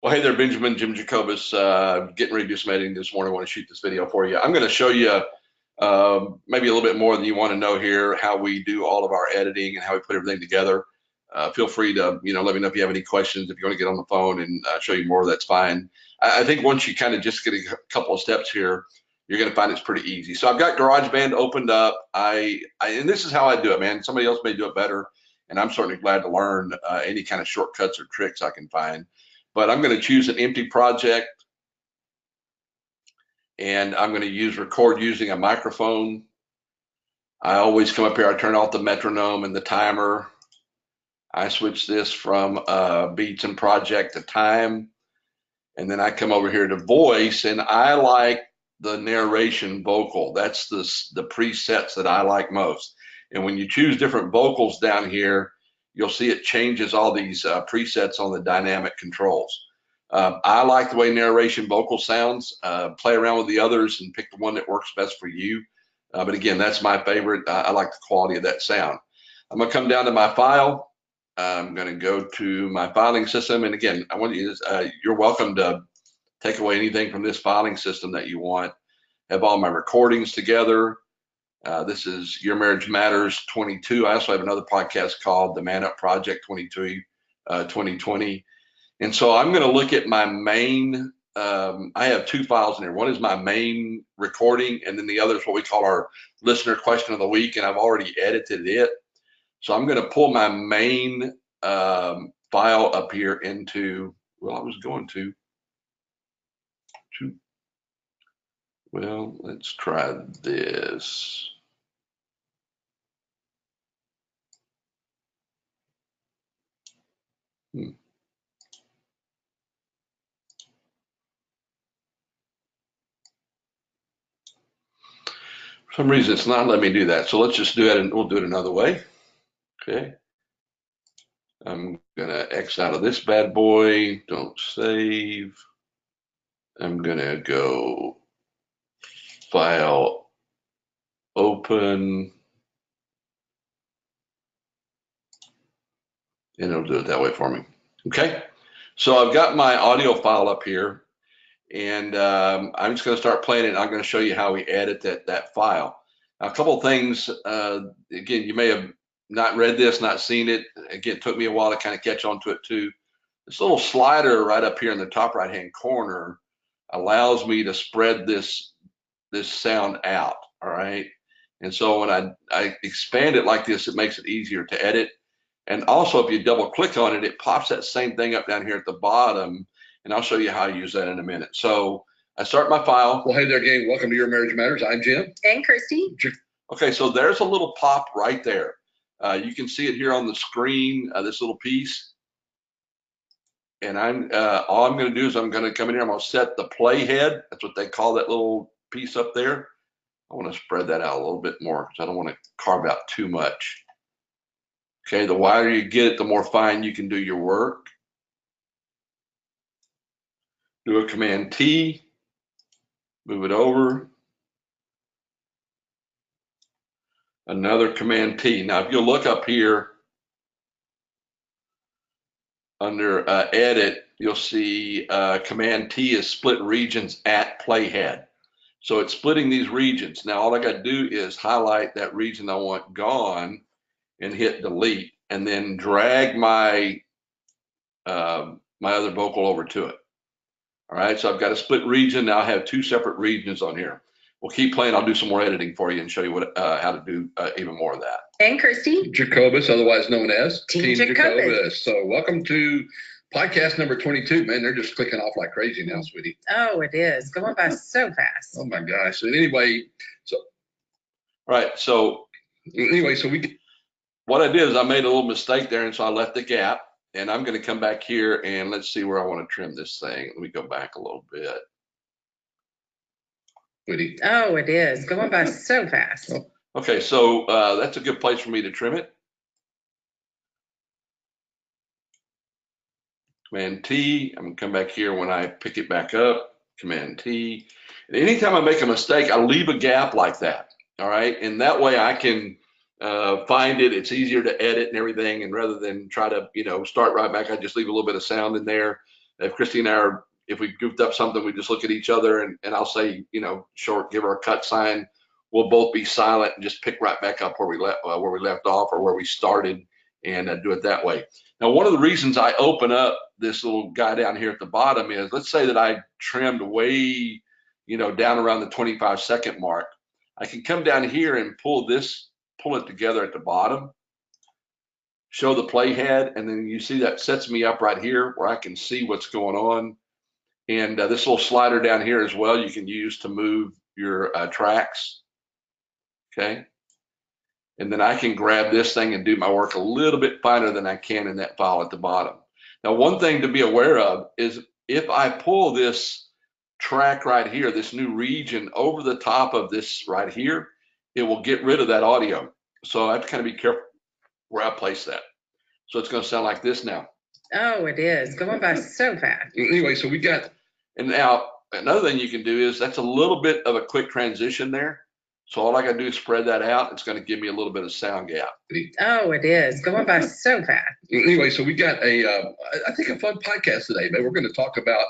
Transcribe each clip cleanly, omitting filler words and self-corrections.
Well, hey there, Benjamin. Jim Jacobus, getting ready to do some editing this morning. I want to shoot this video for you. I'm going to show you maybe a little bit more than you want to know here, how we do all of our editing and how we put everything together. Feel free to, let me know if you have any questions. If you want to get on the phone and show you more, that's fine. I think once you kind of just get a couple of steps here, you're going to find it's pretty easy. So I've got GarageBand opened up. And this is how I do it, man. Somebody else may do it better, and I'm certainly glad to learn any kind of shortcuts or tricks I can find. But I'm going to choose an empty project, and I'm going to use record using a microphone. I always come up here, I turn off the metronome and the timer. I switch this from beats and project to time. And then I come over here to voice, and I like the narration vocal. That's the presets that I like most. And when you choose different vocals down here, you'll see it changes all these presets on the dynamic controls. I like the way narration vocal sounds. Play around with the others and pick the one that works best for you. But again, that's my favorite. I like the quality of that sound. I'm going to come down to my file. I'm going to go to my filing system. And again, I want you to, you're welcome to take away anything from this filing system that you want. Have all my recordings together. This is Your Marriage Matters 22. I also have another podcast called The Man Up Project 2020. And so I'm going to look at my main, I have two files in here. One is my main recording, and then the other is what we call our listener question of the week, and I've already edited it. So I'm going to pull my main file up here into, well, I was going to, well, let's try this. For some reason, it's not letting me do that. So let's just do it, and we'll do it another way. Okay. I'm going to X out of this bad boy. Don't save. I'm going to go File, Open, and it'll do it that way for me. Okay. So I've got my audio file up here, and I'm just going to start playing it. And I'm going to show you how we edit that file. Now, a couple of things. Again, you may have not read this, not seen it. Again, it took me a while to kind of catch on to it too. This little slider right up here in the top right-hand corner allows me to spread this sound out. All right. And so when I expand it like this, it makes it easier to edit. And also, if you double click on it, it pops that same thing up down here at the bottom. And I'll show you how I use that in a minute. So I start my file. Well, hey there, gang. Welcome to Your Marriage Matters. I'm Jim. And Christy. Okay, so there's a little pop right there. You can see it here on the screen, this little piece. And all I'm going to do is I'm going to come in here. I'm going to set the playhead. That's what they call that little piece up there. I want to spread that out a little bit more because I don't want to carve out too much. Okay, the wider you get it, the more fine you can do your work. Do a Command T, move it over. Another Command T. Now, if you look up here under Edit, you'll see Command T is split regions at playhead. So it's splitting these regions. Now, all I got to do is highlight that region I want gone and hit delete, and then drag my my other vocal over to it. All right, so I've got a split region. Now I have two separate regions on here. We'll keep playing. I'll do some more editing for you and show you what how to do even more of that. And Christy. Jacobus, otherwise known as Team Jacobus. So welcome to podcast number 22. Man, they're just clicking off like crazy now, sweetie. Oh, it is going by so fast. Oh my gosh. So anyway, so all right. So anyway, so what I did is I made a little mistake there, and so I left the gap. And I'm going to come back here and let's see where I want to trim this thing. Let me go back a little bit. Sweetie. Oh, it is going by so fast. Okay, so that's a good place for me to trim it. Command T. I'm going to come back here when I pick it back up. Command T. And anytime I make a mistake, I leave a gap like that. All right, and that way I can find it. It's easier to edit and everything. And rather than try to, start right back, I just leave a little bit of sound in there. if Christy and I are, if we goofed up something, we just look at each other and I'll say, short, give her a cut sign. We'll both be silent and just pick right back up where we left off or where we started, and do it that way. Now, one of the reasons I open up this little guy down here at the bottom is, let's say that I trimmed way, down around the 25-second mark. I can come down here and pull it together at the bottom, show the playhead, and then you see that sets me up right here where I can see what's going on. And this little slider down here as well, you can use to move your tracks. Okay. And then I can grab this thing and do my work a little bit finer than I can in that file at the bottom. Now, one thing to be aware of is if I pull this track right here, this new region over the top of this right here, it will get rid of that audio. So I have to kind of be careful where I place that. So it's going to sound like this now. Oh, it is going by so fast. Anyway, so we got, and now another thing you can do is that's a little bit of a quick transition there. So all I got to do is spread that out. It's going to give me a little bit of sound gap. Oh, it is going by so fast. Anyway, so we got I think a fun podcast today, man. We're going to talk about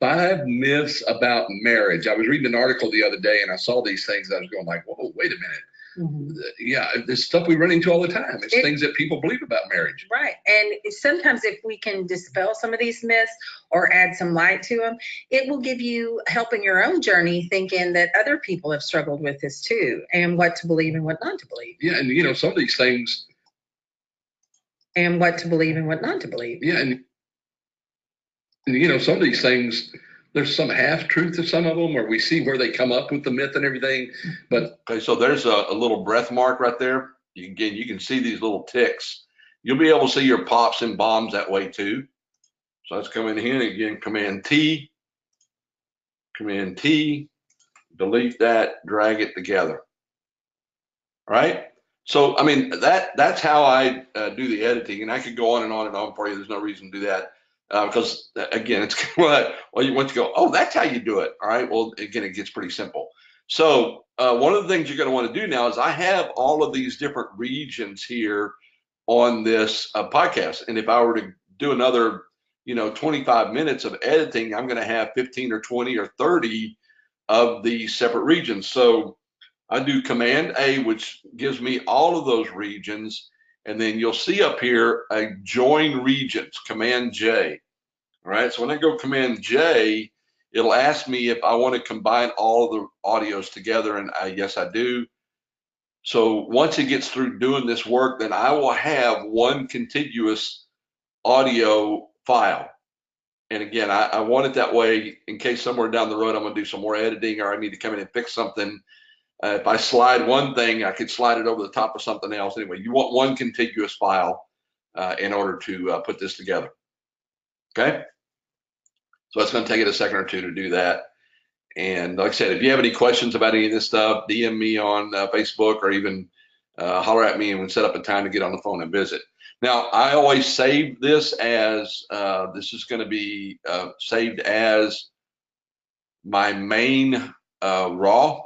5 myths about marriage. I was reading an article the other day and I saw these things and I was going like, whoa, wait a minute. Mm-hmm. Yeah, there's stuff we run into all the time. It's things that people believe about marriage. Right. And sometimes if we can dispel some of these myths or add some light to them, it will give you help in your own journey, thinking that other people have struggled with this too, and what to believe and what not to believe. Yeah, and some of these things. And what to believe and what not to believe. Yeah, and some of these things, there's some half truth to some of them, or we see where they come up with the myth and everything. But okay, so there's a little breath mark right there. You can see these little ticks. You'll be able to see your pops and bombs that way too. So let's come in here and again, Command T, delete that, drag it together. All right. So I mean that's how I do the editing, and I could go on and on and on for you. There's no reason to do that. Because again, it's you want to go, oh, that's how you do it. All right. Well, again, it gets pretty simple. So one of the things you're going to want to do now is I have all of these different regions here on this podcast. And if I were to do another, 25 minutes of editing, I'm going to have 15 or 20 or 30 of these separate regions. So I do Command A, which gives me all of those regions. And then you'll see up here a join regions, Command J. All right, so when I go Command J, it'll ask me if I want to combine all of the audios together, and yes, I do. So once it gets through doing this work, then I will have one contiguous audio file. And again, I want it that way in case somewhere down the road I'm going to do some more editing or I need to come in and fix something. If I slide one thing, I could slide it over the top of something else. Anyway, you want one contiguous file in order to put this together. Okay? So it's going to take it a second or two to do that. And like I said, if you have any questions about any of this stuff, DM me on Facebook or even holler at me and we'll set up a time to get on the phone and visit. Now, I always save this as, this is going to be saved as my main raw.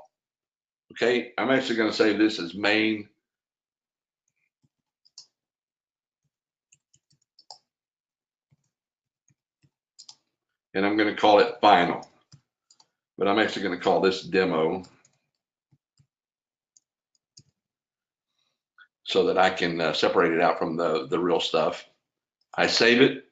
Okay, I'm actually going to save this as main. And I'm going to call it final. But I'm actually going to call this demo so that I can separate it out from the real stuff. I save it.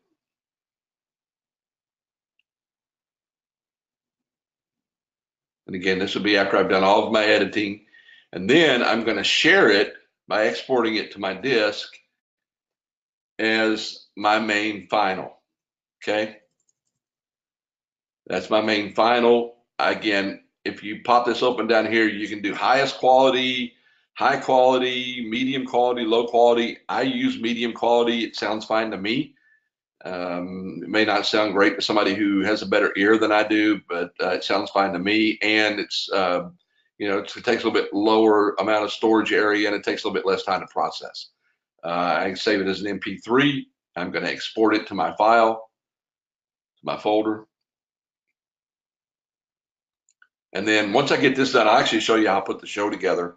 And again, this will be after I've done all of my editing. And then I'm going to share it by exporting it to my disk as my main final. Okay. That's my main final. Again, if you pop this open down here, you can do highest quality, high quality, medium quality, low quality. I use medium quality. It sounds fine to me. It may not sound great to somebody who has a better ear than I do, but it sounds fine to me. And it's, it takes a little bit lower amount of storage area and it takes a little bit less time to process. I can save it as an MP3. I'm going to export it to my file, to my folder. And then once I get this done, I'll actually show you how I put the show together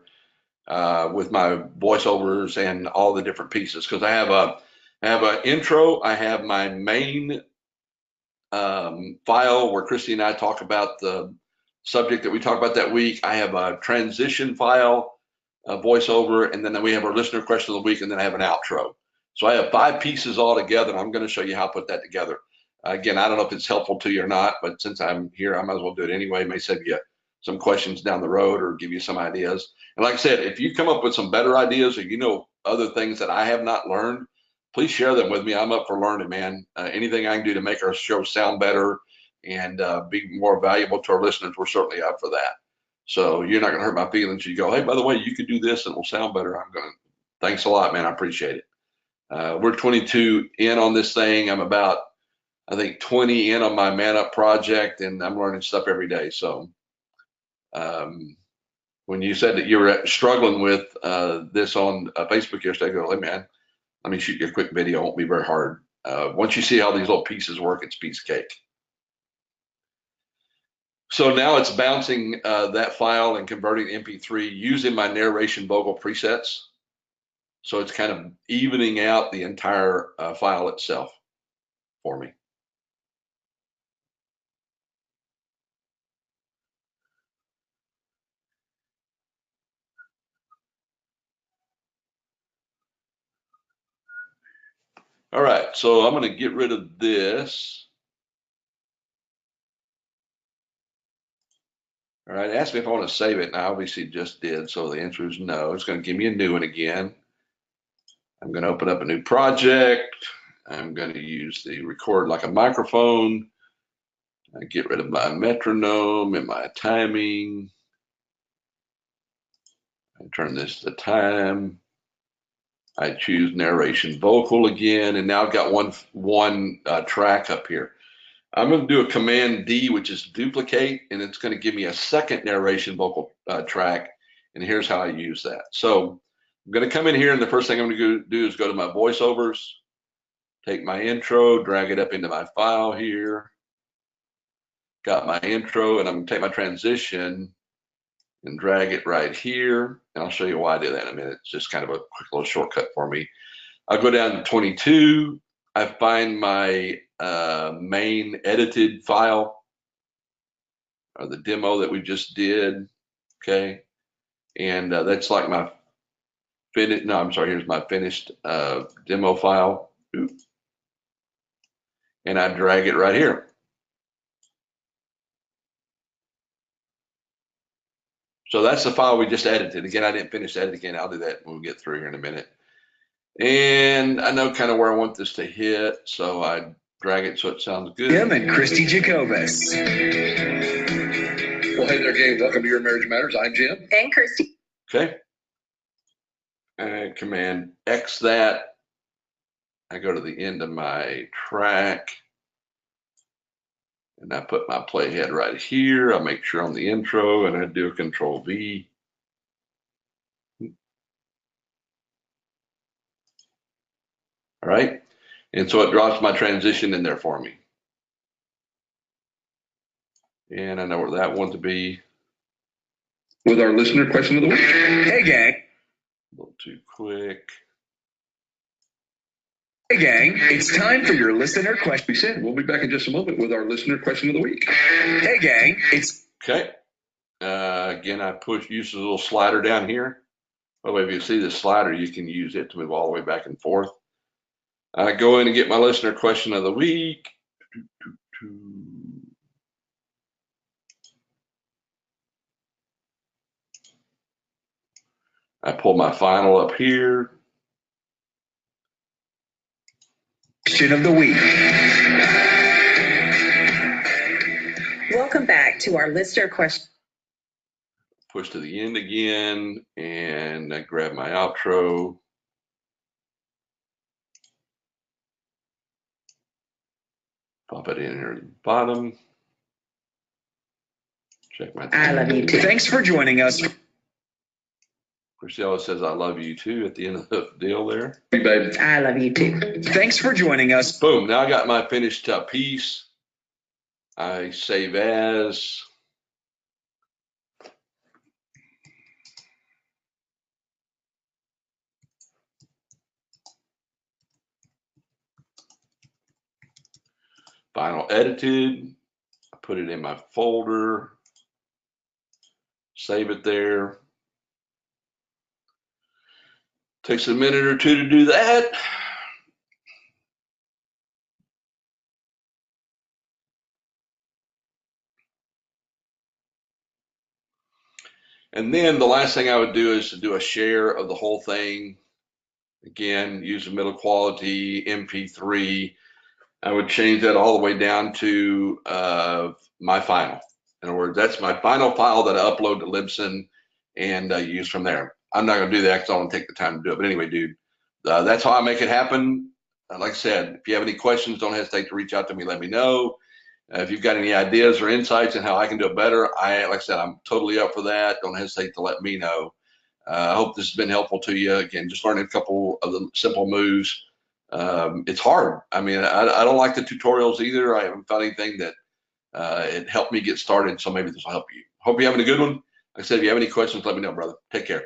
with my voiceovers and all the different pieces. Because I have an intro, I have my main file where Christy and I talk about the subject that we talk about that week. I have a transition file, a voiceover, and then we have our listener question of the week, and then I have an outro. So I have 5 pieces all together, and I'm going to show you how to put that together. Again, I don't know if it's helpful to you or not, but since I'm here, I might as well do it anyway. It may save you some questions down the road or give you some ideas. And like I said, if you come up with some better ideas or you know other things that I have not learned, please share them with me. I'm up for learning, man. Anything I can do to make our show sound better and be more valuable to our listeners, we're certainly up for that. So you're not going to hurt my feelings. You go, hey, by the way, you could do this and it'll sound better. I'm going, thanks a lot, man. I appreciate it. We're 22 in on this thing. I'm about, I think, 20 in on my Man Up project, and I'm learning stuff every day. So when you said that you were struggling with this on Facebook yesterday, I go, hey, man, let me shoot you a quick video. It won't be very hard. Once you see how these little pieces work, it's piece of cake. So now it's bouncing that file and converting to MP3 using my narration vocal presets. So it's kind of evening out the entire file itself for me. All right, so I'm going to get rid of this. All right, ask me if I want to save it, and I obviously just did, so the answer is no. It's going to give me a new one again. I'm going to open up a new project. I'm going to use the record like a microphone. I get rid of my metronome and my timing. I turn this to time. I choose narration vocal again, and now I've got one track up here. I'm going to do a Command D, which is duplicate, and it's going to give me a second narration vocal track. And here's how I use that. So I'm going to come in here, and the first thing I'm going to do is go to my voiceovers, take my intro, drag it up into my file here. Got my intro, and I'm going to take my transition and drag it right here. And I'll show you why I do that in a minute. It's just kind of a quick little shortcut for me. I'll go down to 22. I find my main edited file, or the demo that we just did, okay? And that's like my finished, no, I'm sorry, here's my finished demo file. Oops. And I drag it right here. So that's the file we just edited. Again, I didn't finish editing again. I'll do that when we get through here in a minute. And I know kind of where I want this to hit, so I drag it so it sounds good. Jim and Christy Jacobus. Well, hey there, gang. Welcome to Your Marriage Matters. I'm Jim. And Christy. Okay. And Command X that. I go to the end of my track. And I put my playhead right here. I make sure on the intro, and I do a Control V. All right. And so it drops my transition in there for me. And I know where that one to be. With our listener question of the week. Hey, gang. A little too quick. Hey, gang. It's time for your listener question. We said we'll be back in just a moment with our listener question of the week. Hey, gang. It's Okay. Again, I use a little slider down here. By the way, if you see this slider, you can use it to move all the way back and forth. I go in and get my listener question of the week. I pull my final up here. question of the week. Welcome back to our listener question. Push to the end again, and I grab my outro. Pop it in here at the bottom. Check my time. I love you too. Thanks for joining us. Priscilla says, I love you too at the end of the deal there. Hey, babe. I love you too. Thanks for joining us. Boom. Now I got my finished piece. I save as. Final edited. I put it in my folder. Save it there. Takes a minute or two to do that. And then the last thing I would do is to do a share of the whole thing. Again, use a middle quality MP3. I would change that all the way down to my final. In other words, that's my final file that I upload to Libsyn and use from there. I'm not going to do that because I don't take the time to do it. But anyway, dude, that's how I make it happen. Like I said, if you have any questions, don't hesitate to reach out to me. Let me know. If you've got any ideas or insights on how I can do it better, like I said, I'm totally up for that. Don't hesitate to let me know. I hope this has been helpful to you. Again, just learning a couple of the simple moves. It's hard. I mean, I don't like the tutorials either. I haven't found anything that it helped me get started. So maybe this will help you. Hope you're having a good one. Like I said, if you have any questions, let me know, brother. Take care.